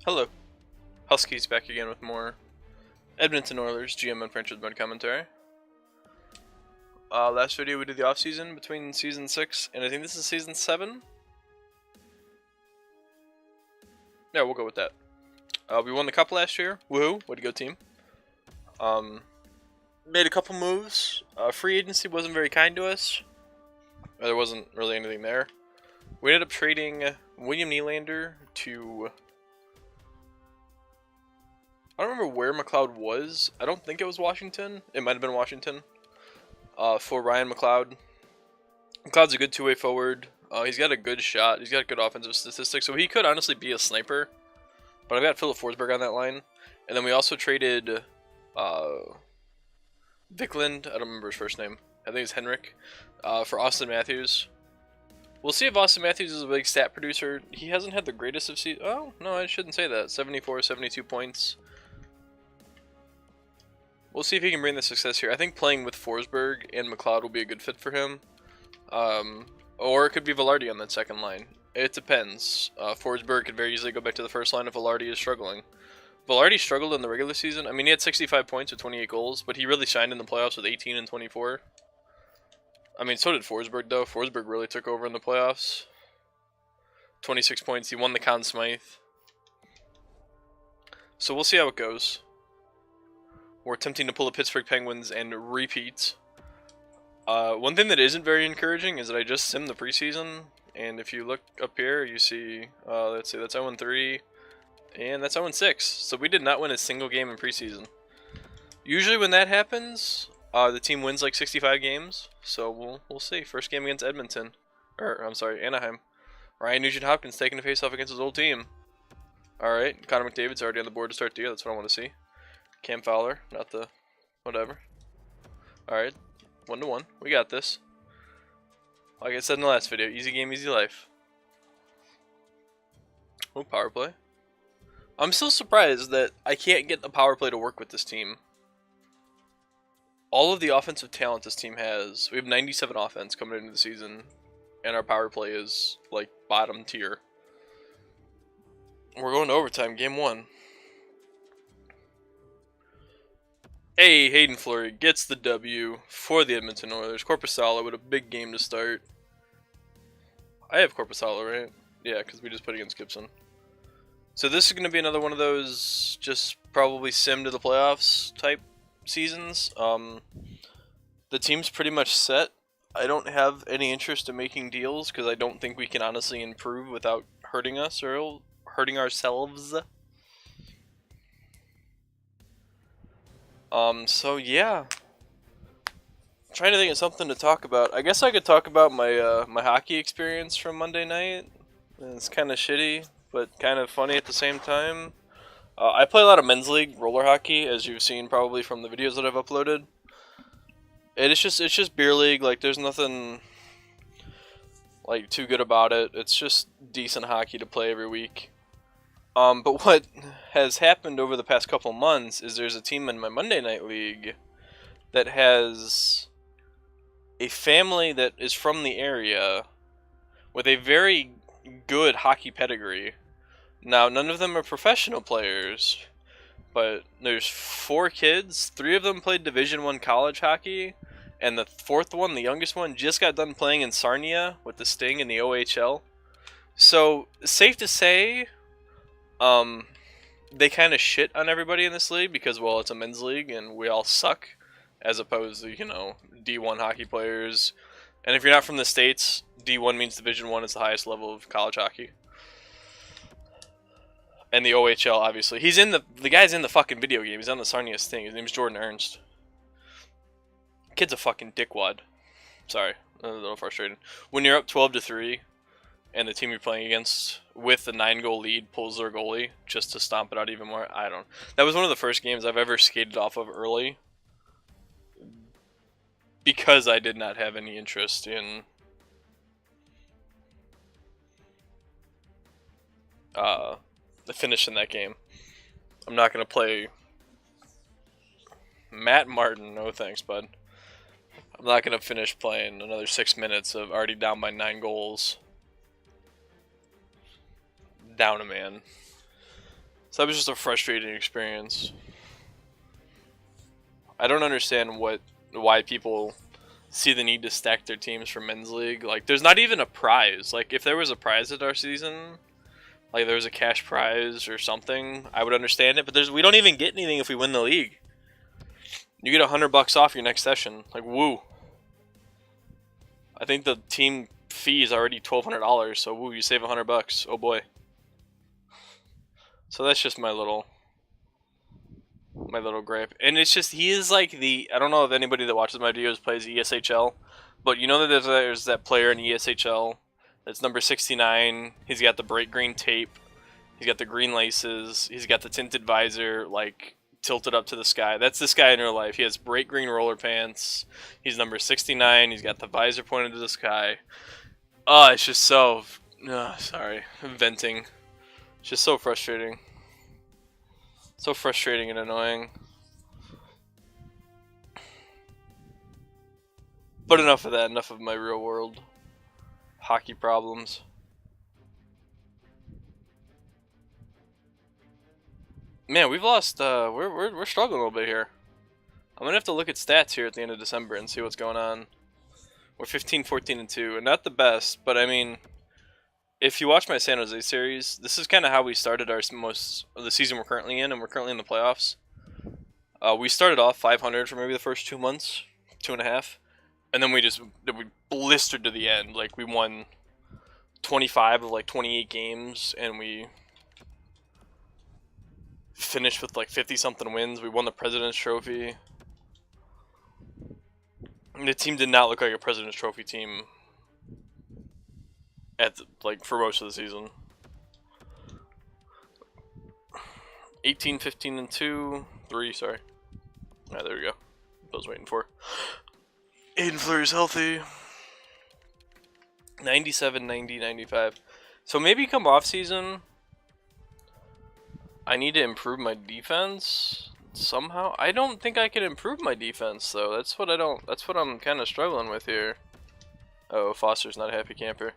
Hello, Huskies back again with more Edmonton Oilers GM and franchise mode commentary. Last video we did the off season between season 6 and I think this is season 7. Yeah, we'll go with that. We won the cup last year. Woohoo! Way to go, team. Made a couple moves. Free agency wasn't very kind to us. There wasn't really anything there. We ended up trading William Nylander to... I don't remember where McLeod was. I don't think it was Washington. It might have been Washington. For Ryan McLeod. McLeod's a good two-way forward. He's got a good shot. He's got good offensive statistics, so he could honestly be a sniper. But I've got Philip Forsberg on that line. And then we also traded Vikland. I don't remember his first name. I think it's Henrik. For Austin Matthews. We'll see if Austin Matthews is a big stat producer. He hasn't had the greatest of seasons. Oh, no, I shouldn't say that. 74, 72 points. We'll see if he can bring the success here. I think playing with Forsberg and McLeod will be a good fit for him. Or it could be Velarde on that second line. It depends. Forsberg could very easily go back to the first line if Velarde is struggling. Velarde struggled in the regular season. I mean, he had 65 points with 28 goals, but he really shined in the playoffs with 18 and 24. I mean, so did Forsberg, though. Forsberg really took over in the playoffs. 26 points. He won the Conn Smythe. So we'll see how it goes. We're attempting to pull the Pittsburgh Penguins and repeat. One thing that isn't very encouraging is that I just simmed the preseason, and if you look up here, you see, let's see, that's 0-3, and that's 0-6. So we did not win a single game in preseason. Usually when that happens, the team wins like 65 games. So we'll see. First game against Edmonton, or I'm sorry, Anaheim. Ryan Nugent-Hopkins taking the face-off against his old team. All right, Connor McDavid's already on the board to start the year. That's what I want to see. Cam Fowler, not the whatever. Alright, 1-1. We got this. Like I said in the last video, easy game, easy life. Oh, power play. I'm still surprised that I can't get the power play to work with this team. All of the offensive talent this team has, we have 97 offense coming into the season, and our power play is like bottom tier. We're going to overtime, game 1. Hey, Hayden Fleury gets the W for the Edmonton Oilers. Korpisalo with a big game to start. I have Korpisalo, right? Yeah, because we just put against Gibson. So this is going to be another one of those just probably sim to the playoffs type seasons. The team's pretty much set. I don't have any interest in making deals because I don't think we can honestly improve without hurting us or hurting ourselves. So yeah. I'm trying to think of something to talk about. I guess I could talk about my my hockey experience from Monday night. It's kind of shitty, but kind of funny at the same time. I play a lot of men's league roller hockey, as you've seen probably from the videos that I've uploaded. And it's just beer league. Like there's nothing like too good about it. It's just decent hockey to play every week. But what has happened over the past couple months is there's a team in my Monday Night League that has a family that is from the area with a very good hockey pedigree. Now, none of them are professional players, but there's 4 kids. 3 of them played Division I college hockey, and the 4th one, the youngest one, just got done playing in Sarnia with the Sting in the OHL. So, safe to say... they kind of shit on everybody in this league because, well, it's a men's league and we all suck, as opposed to, you know, D1 hockey players. And if you're not from the States, D1 means Division I is the highest level of college hockey. And the OHL, obviously. He's in the guy's in the fucking video game. He's on the Sarnia Sting. His name's Jordan Ernst. Kid's a fucking dickwad. Sorry, a little frustrated. When you're up 12-3, and the team you're playing against with the 9-goal lead pulls their goalie just to stomp it out even more. I don't. That was one of the first games I've ever skated off of early because I did not have any interest in finishing that game. I'm not going to play Matt Martin. No thanks, bud. I'm not going to finish playing another 6 minutes of already down by 9 goals. Down a man. So that was just a frustrating experience. I don't understand why people see the need to stack their teams for men's league. Like, there's not even a prize. Like, if there was a prize at our season, like there was a cash prize or something, I would understand it. But we don't even get anything if we win the league. You get $100 off your next session. Like, woo. I think the team fee is already $1,200, so woo, you save $100. Oh boy. So that's just my little gripe. And it's just, he is like I don't know if anybody that watches my videos plays ESHL, but you know that there's that player in ESHL that's number 69. He's got the bright green tape. He's got the green laces. He's got the tinted visor, like, tilted up to the sky. That's this guy in real life. He has bright green roller pants. He's number 69. He's got the visor pointed to the sky. Oh, it's just so... sorry. I'm venting. It's just so frustrating. So frustrating and annoying. But enough of that. Enough of my real world hockey problems. Man, we've lost. We're struggling a little bit here. I'm gonna have to look at stats here at the end of December and see what's going on. We're 15, 14, and 2, and not the best, but I mean, if you watch my San Jose series, this is kind of how we started our most of the season we're currently in, and we're currently in the playoffs. We started off 500 for maybe the first 2 months, 2.5, and then we blistered to the end. Like, we won 25 of like 28 games, and we finished with like 50-something wins. We won the President's Trophy. The team did not look like a President's Trophy team for most of the season. 18, 15, and 2. 3, sorry. Alright, there we go. I was waiting for. Aiden Fleury's healthy. 97, 90, 95. So maybe come off season, I need to improve my defense somehow. I don't think I can improve my defense though. That's what I'm kind of struggling with here. Oh, Foster's not a happy camper.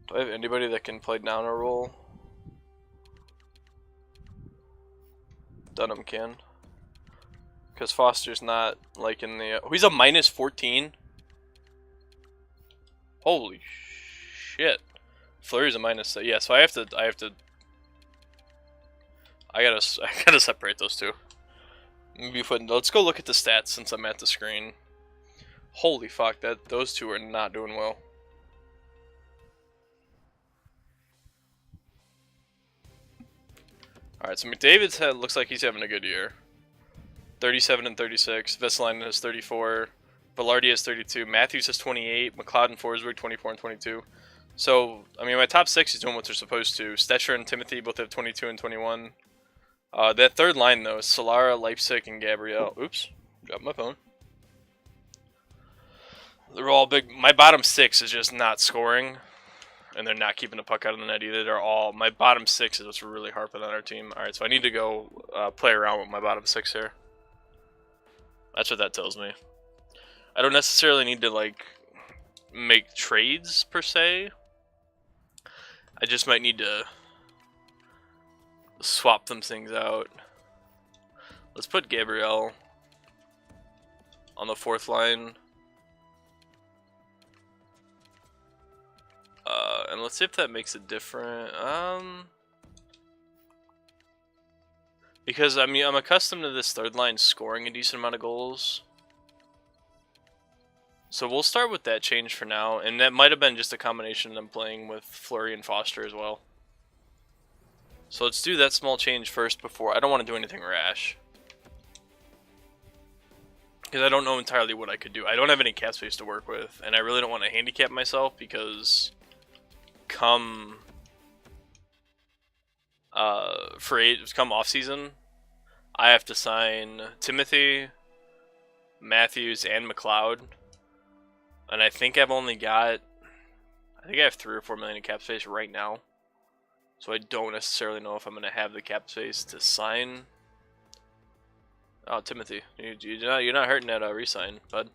Do I have anybody that can play down a role? Dunham can. Because Foster's not like in the... he's a minus 14. Holy shit. Fleury's a minus... yeah, so I gotta separate those two. Let's go look at the stats since I'm at the screen. Holy fuck, those two are not doing well. Alright, so McDavid's looks like he's having a good year. 37 and 36. Vesalainen has 34. Velarde has 32. Matthews has 28. McLeod and Forsberg 24 and 22. So, I mean, my top 6 is doing what they're supposed to. Stecher and Timothy both have 22 and 21. That third line, though, Solara, Leipzig, and Gabriel. Oops, dropped my phone. They're all big. My bottom 6 is just not scoring, and they're not keeping the puck out of the net either. They're all... my bottom 6 is what's really harping on our team. Alright, so I need to go play around with my bottom 6 here. That's what that tells me. I don't necessarily need to, like, make trades, per se. I just might need to swap some things out. Let's put Gabriel on the 4th line. And let's see if that makes it different. Because, I mean, I'm accustomed to this third line scoring a decent amount of goals. So we'll start with that change for now. And that might have been just a combination of them playing with Fleury and Foster as well. So let's do that small change first before... I don't want to do anything rash. Because I don't know entirely what I could do. I don't have any cap space to work with. And I really don't want to handicap myself because... come off season, I have to sign Timothy, Matthews, and McLeod, and I think I've only got, I think I have 3 or 4 million in cap space right now, so I don't necessarily know if I'm going to have the cap space to sign. Oh, Timothy, you're not hurting that re-sign, bud.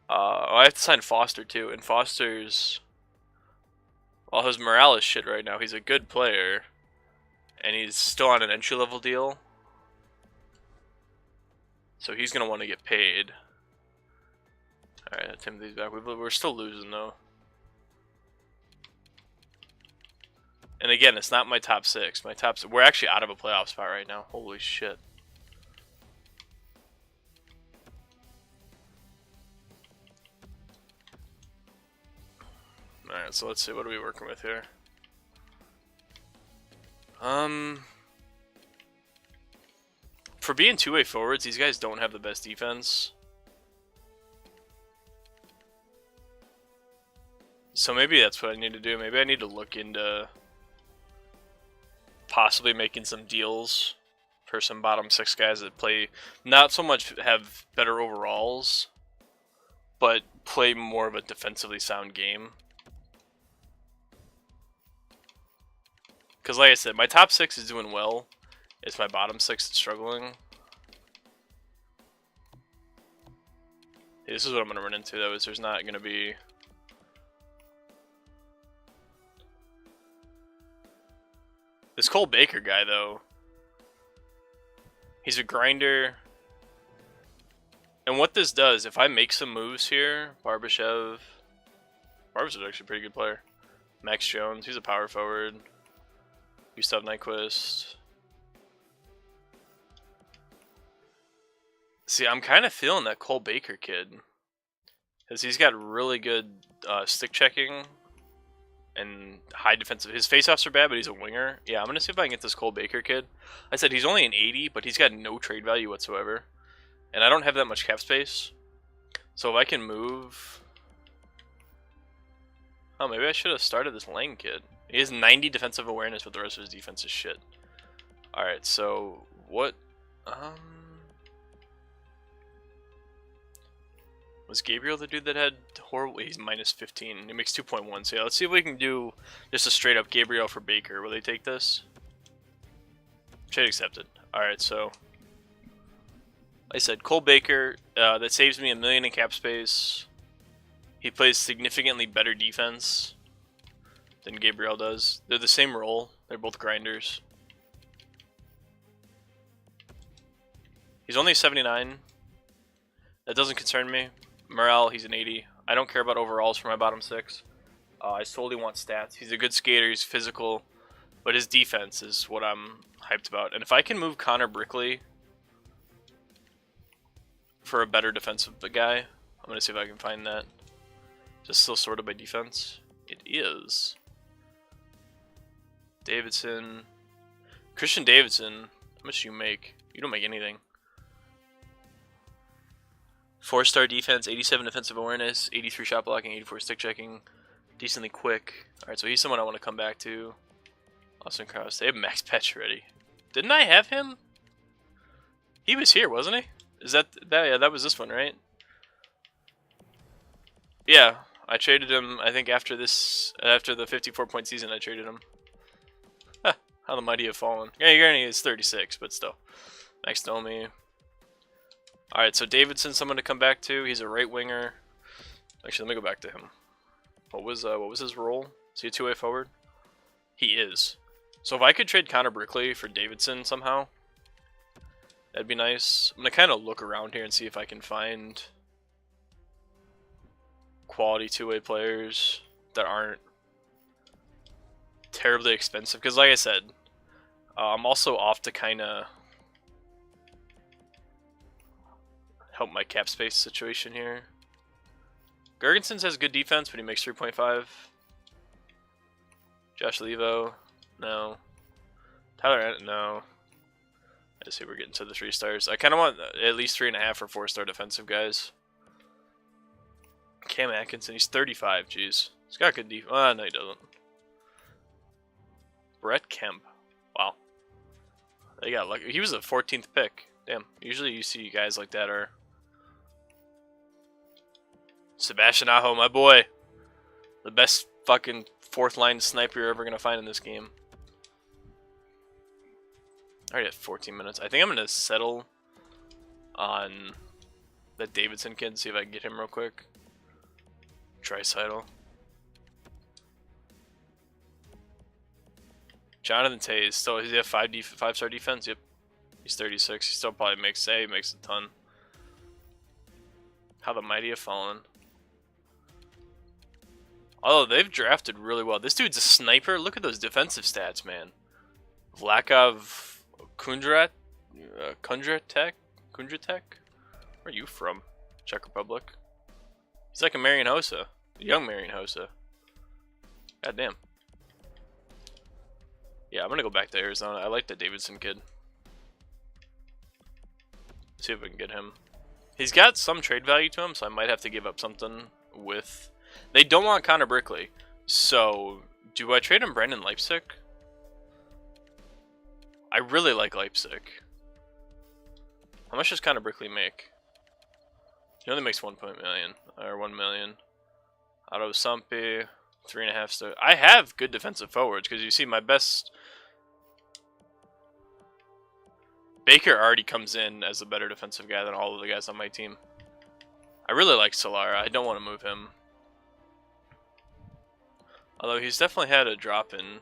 I have to sign Foster too, and Foster's... well, his morale is shit right now. He's a good player. And he's still on an entry-level deal. So he's going to want to get paid. Alright, Timothy's back. We're still losing, though. And again, it's not my top 6. We're actually out of a playoff spot right now. Holy shit. Alright, so let's see. What are we working with here? For being two-way forwards, these guys don't have the best defense. So maybe that's what I need to do. Maybe I need to look into possibly making some deals for some bottom 6 guys that play, not so much have better overalls, but play more of a defensively sound game. Because like I said, my top 6 is doing well. It's my bottom 6 that's struggling. This is what I'm going to run into, though, is there's not going to be... This Cole Baker guy, though, he's a grinder. And what this does, if I make some moves here, Barbashev's actually a pretty good player. Max Jones, he's a power forward. Gustav Nyquist. See, I'm kind of feeling that Cole Baker kid. Because he's got really good stick checking and high defensive. His faceoffs are bad, but he's a winger. Yeah, I'm going to see if I can get this Cole Baker kid. I said he's only an 80, but he's got no trade value whatsoever. And I don't have that much cap space. So if I can move... Oh, maybe I should have started this Lang kid. He has 90 defensive awareness, but the rest of his defense is shit. Alright, so what... Was Gabriel the dude that had horrible... He's minus 15. He makes 2.1. So yeah, let's see if we can do just a straight up Gabriel for Baker. Will they take this? Trade accepted. Alright, so... Like I said, Cole Baker, that saves me $1 million in cap space. He plays significantly better defense than Gabriel does. They're the same role. They're both grinders. He's only 79. That doesn't concern me. Morale, he's an 80. I don't care about overalls for my bottom 6. I solely want stats. He's a good skater. He's physical. But his defense is what I'm hyped about. And if I can move Connor Brickley for a better defensive guy, I'm going to see if I can find that. Just still sorted by defense. It is. Davidson. Christian Davidson. How much do you make? You don't make anything. 4-star defense, 87 defensive awareness, 83 shot blocking, 84 stick checking. Decently quick. Alright, so he's someone I want to come back to. Austin Krause. They have Max Pacioretty. Didn't I have him? He was here, wasn't he? Is that yeah, that was this one, right? Yeah, I traded him, I think after the 54-point season I traded him. How the mighty have fallen. Yeah, Gurney is 36, but still. Max Domi. Alright, so Davidson's someone to come back to. He's a right winger. Actually, let me go back to him. What was his role? Is he a two-way forward? He is. So if I could trade Connor Brickley for Davidson somehow, that'd be nice. I'm going to kind of look around here and see if I can find quality two-way players that aren't terribly expensive. Because like I said, I'm also off to kind of help my cap space situation here. Gergensons has good defense, but he makes 3.5. Josh Levo, no. Tyler, no. I see we're getting to the 3 stars. I kind of want at least 3.5 or 4-star defensive guys. Cam Atkinson, he's 35. Jeez, he's got good defense. No, he doesn't. Brett Kemp, wow. They got lucky. He was a 14th pick. Damn. Usually you see guys like that are. Sebastian Aho, my boy. The best fucking 4th line sniper you're ever going to find in this game. I already have 14 minutes. I think I'm going to settle on the Davidson kid, see if I can get him real quick. Draisaitl. Jonathan Tay is still, he's a 5-star defense. Yep, he's 36. He still probably makes a ton. How the mighty have fallen. Although they've drafted really well. This dude's a sniper. Look at those defensive stats, man. Vlakov Kundratek? Where are you from? Czech Republic. He's like a Marian Hossa. A young Marian Hossa. Goddamn. Yeah, I'm gonna go back to Arizona. I like the Davidson kid. See if we can get him. He's got some trade value to him, so I might have to give up something with... They don't want Connor Brickley. So, do I trade him Brandon Leipzig? I really like Leipzig. How much does Connor Brickley make? He only makes 1 million. Or 1 million. Otto Sumpy, 3.5 stars. I have good defensive forwards, because you see my best... Baker already comes in as a better defensive guy than all of the guys on my team. I really like Solara. I don't want to move him. Although he's definitely had a drop in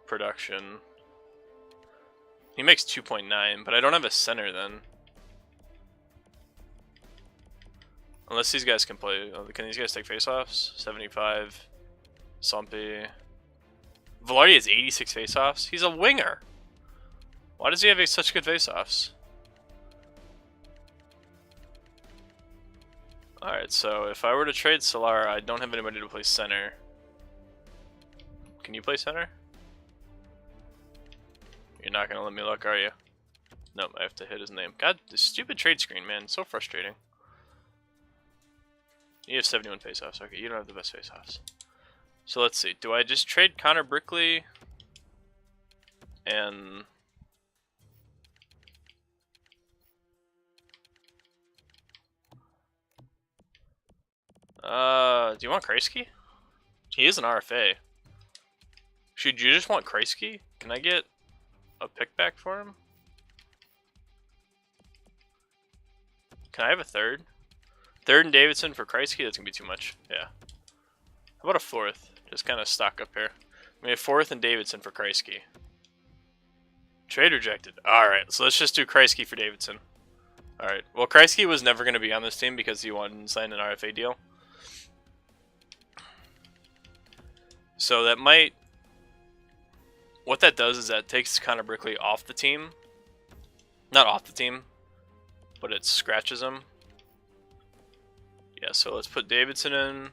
production. He makes 2.9, but I don't have a center then. Unless these guys can play. Can these guys take faceoffs? 75. Sumpy. Velarde has 86 faceoffs. He's a winger. Why does he have such good faceoffs? Alright, so if I were to trade Solara, I don't have anybody to play center. Can you play center? You're not going to let me look, are you? Nope, I have to hit his name. God, this stupid trade screen, man. So frustrating. You have 71 faceoffs. Okay, you don't have the best faceoffs. So let's see. Do I just trade Connor Brickley and... do you want Kreisky? He is an RFA. Should you just want Kreisky? Can I get a pick back for him? Can I have a third? Third and Davidson for Kreisky? That's gonna be too much. Yeah. How about a fourth? Just kind of stock up here. We have fourth and Davidson for Kreisky. Trade rejected. Alright, so let's just do Kreisky for Davidson. Alright. Well, Kreisky was never going to be on this team because he wanted to sign an RFA deal. So that might... What that does is that takes Connor Brickley off the team. Not off the team, but it scratches him. Yeah, so let's put Davidson in.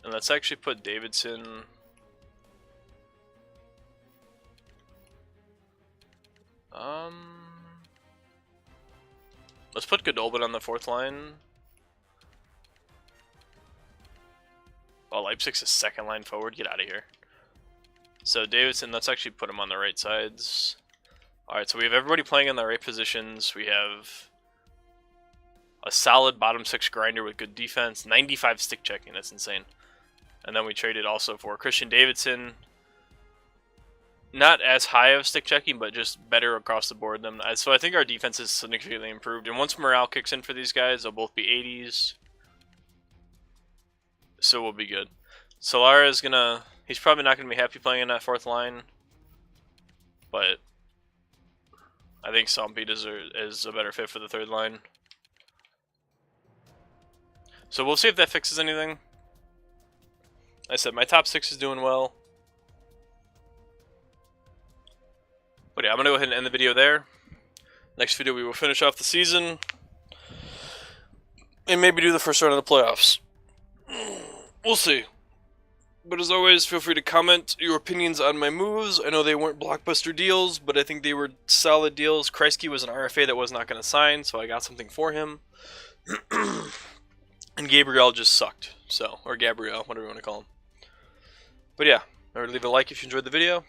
And let's actually put Davidson... Let's put Godolbin on the fourth line. Oh, Leipzig's a second line forward. Get out of here. So Davidson, let's actually put him on the right sides. Alright, so we have everybody playing in the right positions. We have a solid bottom six grinder with good defense. 95 stick checking. That's insane. And then we traded also for Christian Davidson. Not as high of stick checking, but just better across the board than so I think our defense is significantly improved. And once morale kicks in for these guys, they'll both be 80s. So we'll be good. Solara is gonna... He's probably not gonna be happy playing in that fourth line. But I think Sumpy is a better fit for the third line. So we'll see if that fixes anything. Like I said, my top six is doing well. But yeah, I'm going to go ahead and end the video there. Next video we will finish off the season. And maybe do the first round of the playoffs. We'll see. But as always, feel free to comment your opinions on my moves. I know they weren't blockbuster deals, but I think they were solid deals. Kreisky was an RFA that was not going to sign, so I got something for him. And Gabriel just sucked. So, or Gabriel, whatever you want to call him. But yeah, remember to leave a like if you enjoyed the video.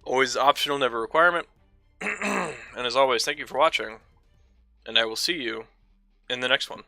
Always optional, never a requirement. And as always, thank you for watching. And I will see you in the next one.